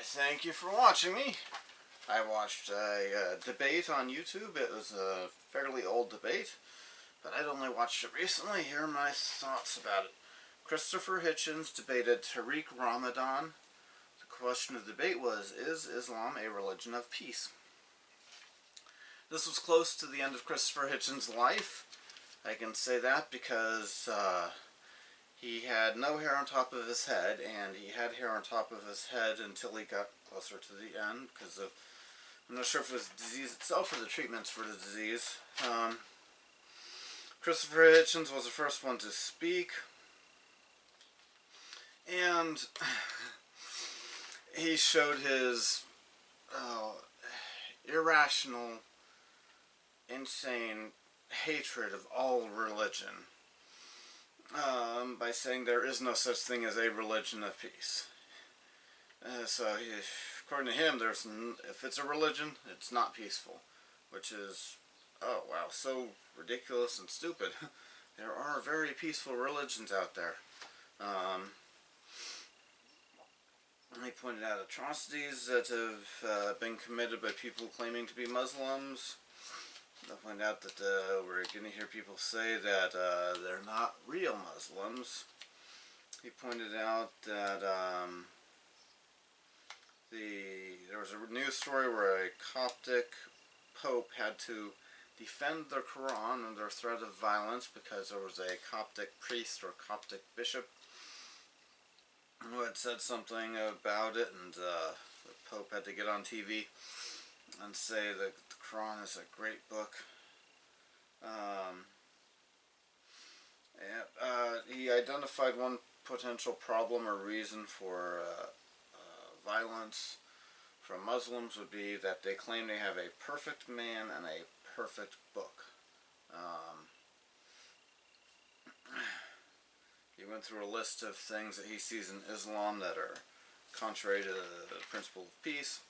thank you for watching me. I watched a debate on YouTube. It was a fairly old debate, but I'd only watched it recently. Here are my thoughts about it. Christopher Hitchens debated Tariq Ramadan. The question of the debate was, is Islam a religion of peace? This was close to the end of Christopher Hitchens' life. I can say that because he had no hair on top of his head, and he had hair on top of his head until he got closer to the end, because of, I'm not sure if it was the disease itself or the treatments for the disease. Christopher Hitchens was the first one to speak, and he showed his irrational, insane hatred of all religion by saying there is no such thing as a religion of peace. According to him, if it's a religion, it's not peaceful, which is, oh wow, so ridiculous and stupid. There are very peaceful religions out there. He pointed out atrocities that have been committed by people claiming to be Muslims. I pointed out that we're going to hear people say that they're not real Muslims. He pointed out that there was a news story where a Coptic Pope had to defend the Quran under threat of violence because there was a Coptic priest or Coptic bishop who had said something about it, and the Pope had to get on TV and say that the Quran is a great book. He identified one potential problem or reason for violence from Muslims would be that they claim they have a perfect man and a perfect book. He went through a list of things that he sees in Islam that are contrary to the principle of peace.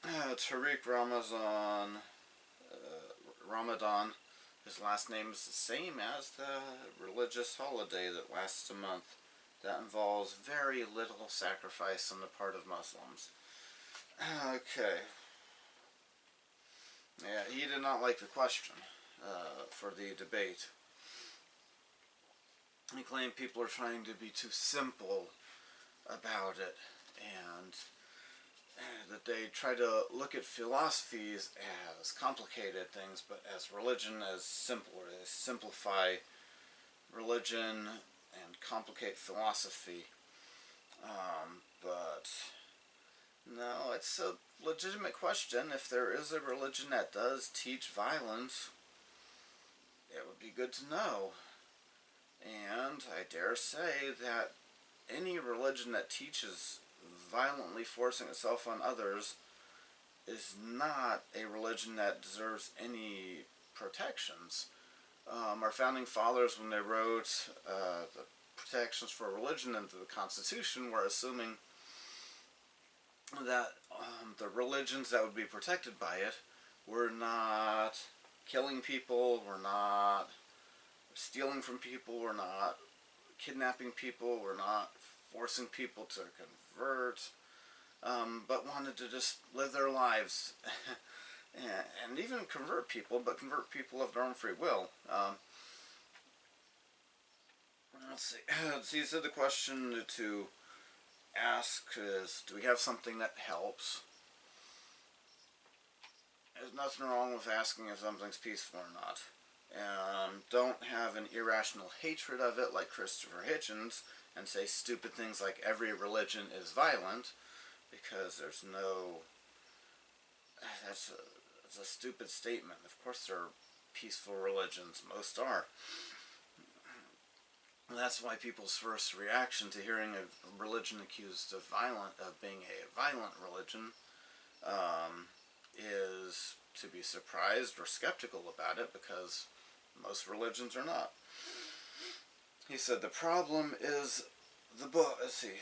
Tariq Ramadan, his last name is the same as the religious holiday that lasts a month. That involves very little sacrifice on the part of Muslims. Okay. Yeah, he did not like the question for the debate. He claimed people are trying to be too simple about it, and that they try to look at philosophies as complicated things, but as religion as simple. They simplify religion and complicate philosophy. But no, it's a legitimate question. If there is a religion that does teach violence, it would be good to know. And I dare say that any religion that teaches violently forcing itself on others is not a religion that deserves any protections. Our founding fathers, when they wrote the protections for religion into the Constitution, were assuming that the religions that would be protected by it were not killing people, were not stealing from people, were not kidnapping people, were not forcing people to convert, but wanted to just live their lives and even convert people, but convert people of their own free will. Let's see. He said the question to ask is, do we have something that helps? There's nothing wrong with asking if something's peaceful or not. Don't have an irrational hatred of it like Christopher Hitchens and say stupid things like every religion is violent, because there's no... That's a stupid statement. Of course there are peaceful religions. Most are. And that's why people's first reaction to hearing a religion accused of being a violent religion is to be surprised or skeptical about it, because most religions are not. He said the problem is the book. Let's see.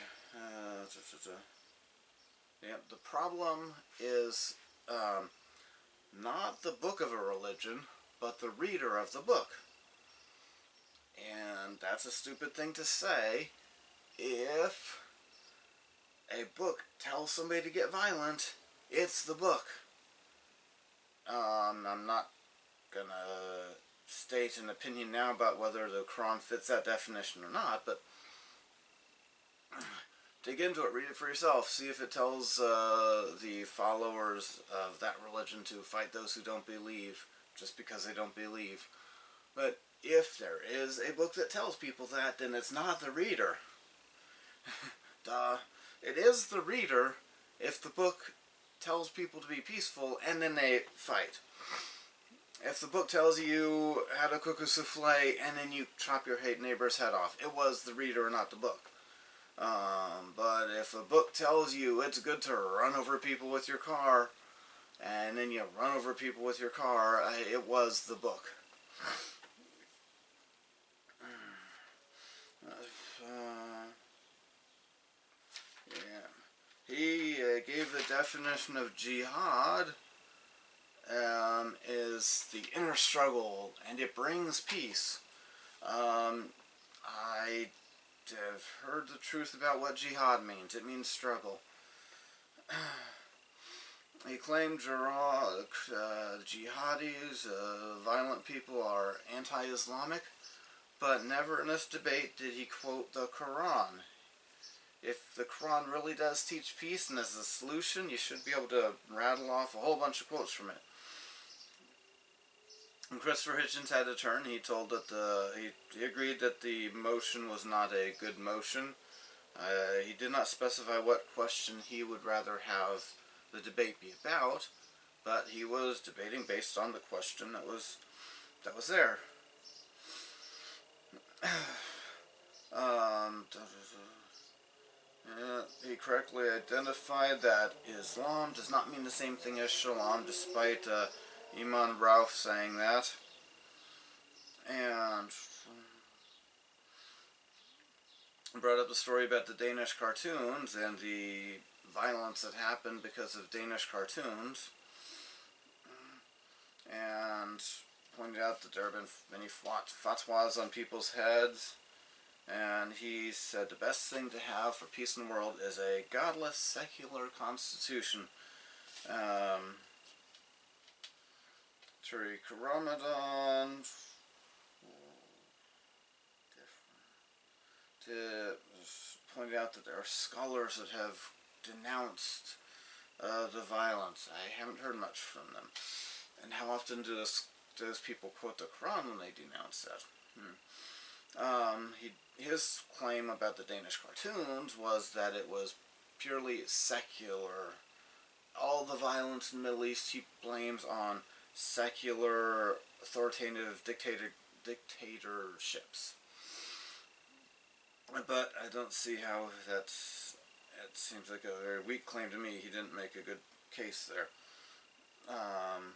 The problem is not the book of a religion, but the reader of the book. And that's a stupid thing to say if a book tells somebody to get violent, it's the book. I'm not gonna state an opinion now about whether the Quran fits that definition or not, but dig into it, read it for yourself, see if it tells the followers of that religion to fight those who don't believe just because they don't believe. But if there is a book that tells people that, then it's not the reader. Duh. It is the reader if the book tells people to be peaceful and then they fight. If the book tells you how to cook a souffle and then you chop your neighbor's head off, it was the reader, not the book. But if a book tells you it's good to run over people with your car, and then you run over people with your car, it was the book. Yeah. He gave the definition of jihad is the inner struggle, and it brings peace. I have heard the truth about what jihad means. It means struggle. He claimed jihadis, violent people, are anti-Islamic, but never in this debate did he quote the Quran. If the Quran really does teach peace and is the solution, you should be able to rattle off a whole bunch of quotes from it. When Christopher Hitchens had a turn, he told that he agreed that the motion was not a good motion. He did not specify what question he would rather have the debate be about, but he was debating based on the question that was there. He correctly identified that Islam does not mean the same thing as Shalom, despite Iman Rauf saying that. And brought up the story about the Danish cartoons and the violence that happened because of Danish cartoons, and pointed out that there have been many fatwas on people's heads, and he said the best thing to have for peace in the world is a godless, secular constitution. Tariq Ramadan pointed out that there are scholars that have denounced the violence. I haven't heard much from them. And how often do those people quote the Quran when they denounce that? His claim about the Danish cartoons was that it was purely secular. All the violence in the Middle East he blames on secular, authoritative dictatorships. But I don't see how that's... It seems like a very weak claim to me. He didn't make a good case there. And...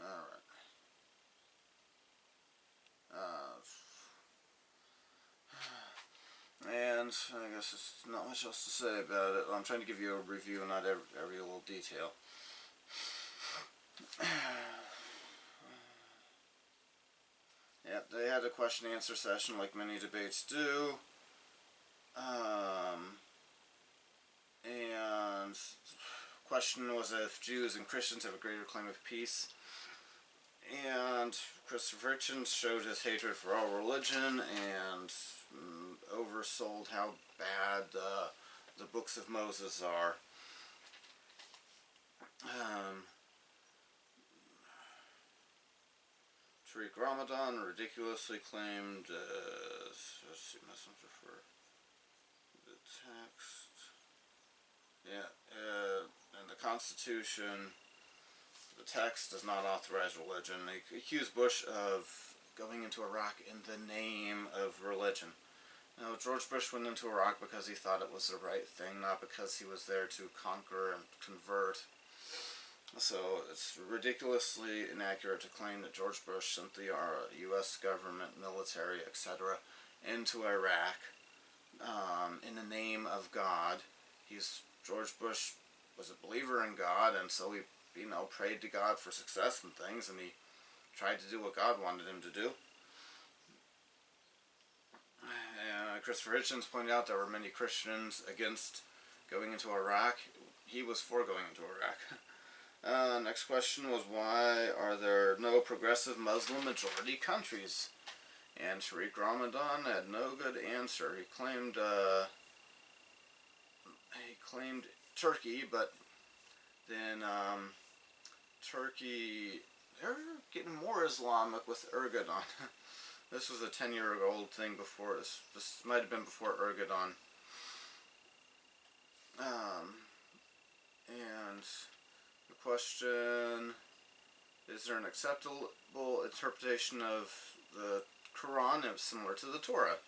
Alright. And I guess there's not much else to say about it. I'm trying to give you a review, not every little detail. Yep, they had a question and answer session like many debates do. And question was if Jews and Christians have a greater claim of peace. And Christopher Hitchens showed his hatred for all religion and oversold how bad the books of Moses are. Tariq Ramadan ridiculously claimed, let's see, messenger for the text. Yeah, in the Constitution, the text does not authorize religion. They accused Bush of going into Iraq in the name of religion. Now, George Bush went into Iraq because he thought it was the right thing, not because he was there to conquer and convert. So it's ridiculously inaccurate to claim that George Bush sent the U.S. government, military, etc. into Iraq in the name of God. George Bush was a believer in God, and so he, prayed to God for success and things, and he tried to do what God wanted him to do. Christopher Hitchens pointed out there were many Christians against going into Iraq. He was for going into Iraq. Next question was, why are there no progressive Muslim majority countries? And Tariq Ramadan had no good answer. He claimed Turkey, but then Turkey, they're getting more Islamic with Erdogan. This was a 10-year-old thing before. This might have been before Erdogan. And the question, is there an acceptable interpretation of the Quran similar to the Torah?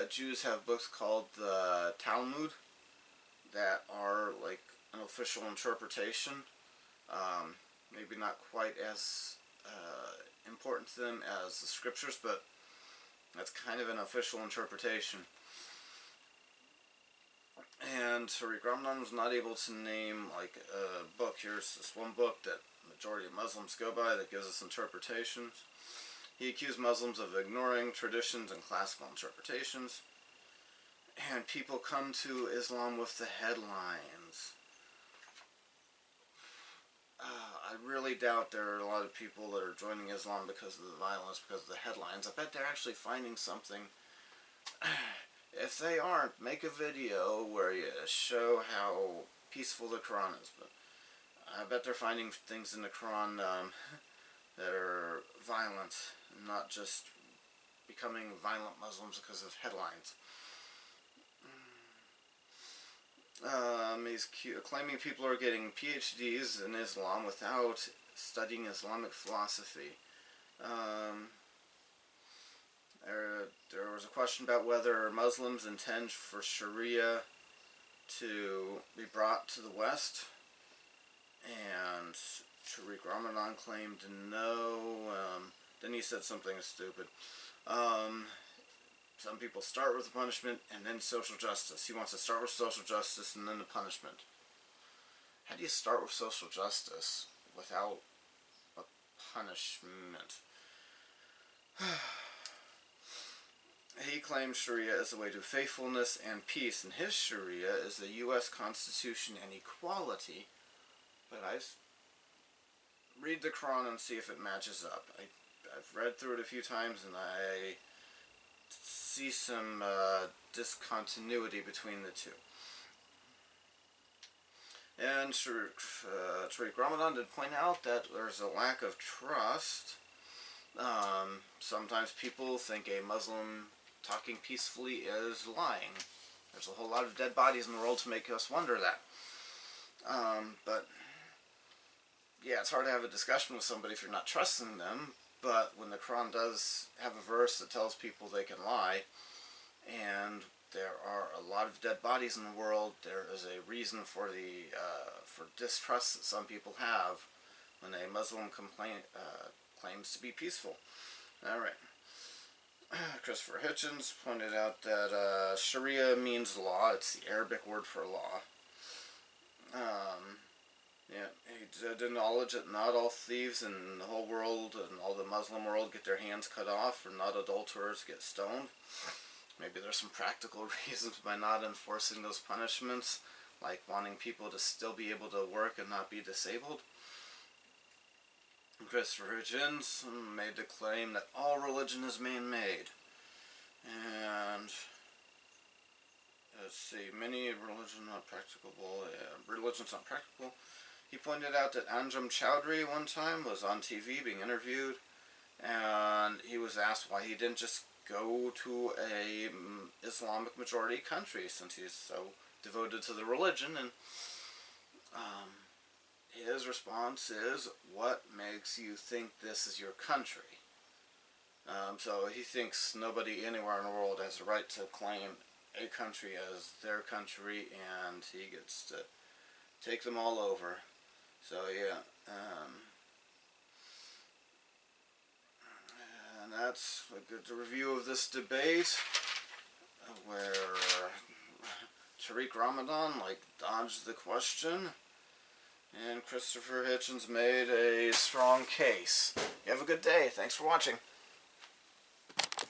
Jews have books called the Talmud that are like an official interpretation. Maybe not quite as important to them as the scriptures, but that's kind of an official interpretation. And Tariq Ramadan was not able to name like a book. Here's this one book that the majority of Muslims go by that gives us interpretations. He accused Muslims of ignoring traditions and classical interpretations. And people come to Islam with the headlines. I really doubt there are a lot of people that are joining Islam because of the violence, because of the headlines. I bet they're actually finding something. If they aren't, make a video where you show how peaceful the Quran is. But I bet they're finding things in the Quran that are violent, not just becoming violent Muslims because of headlines. He's claiming people are getting PhDs in Islam without studying Islamic philosophy. There was a question about whether Muslims intend for Sharia to be brought to the West, and Tariq Ramadan claimed no. Then he said something stupid. Some people start with the punishment and then social justice. He wants to start with social justice and then the punishment. How do you start with social justice without a punishment? He claims Sharia is the way to faithfulness and peace, and his Sharia is the U.S. Constitution and equality. But I read the Quran and see if it matches up. I've read through it a few times, and I see some discontinuity between the two. And Tariq Ramadan did point out that there's a lack of trust. Sometimes people think a Muslim talking peacefully is lying. There's a whole lot of dead bodies in the world to make us wonder that. But yeah, it's hard to have a discussion with somebody if you're not trusting them. But when the Quran does have a verse that tells people they can lie, and there are a lot of dead bodies in the world, there is a reason for the for distrust that some people have when a Muslim claims to be peaceful. All right. Christopher Hitchens pointed out that Sharia means law. It's the Arabic word for law. He did acknowledge that not all thieves in the whole world and all the Muslim world get their hands cut off, or not adulterers get stoned. Maybe there's some practical reasons by not enforcing those punishments, like wanting people to still be able to work and not be disabled. Christopher Hitchens made the claim that all religion is man-made. And let's see, many religions not practicable. Religion's not practical. He pointed out that Anjem Choudary one time was on TV being interviewed, and he was asked why he didn't just go to a Islamic majority country since he's so devoted to the religion, and his response is, what makes you think this is your country? So he thinks nobody anywhere in the world has the right to claim a country as their country, and he gets to take them all over. So yeah, and that's a good review of this debate, where Tariq Ramadan, dodged the question. And Christopher Hitchens made a strong case. You have a good day. Thanks for watching.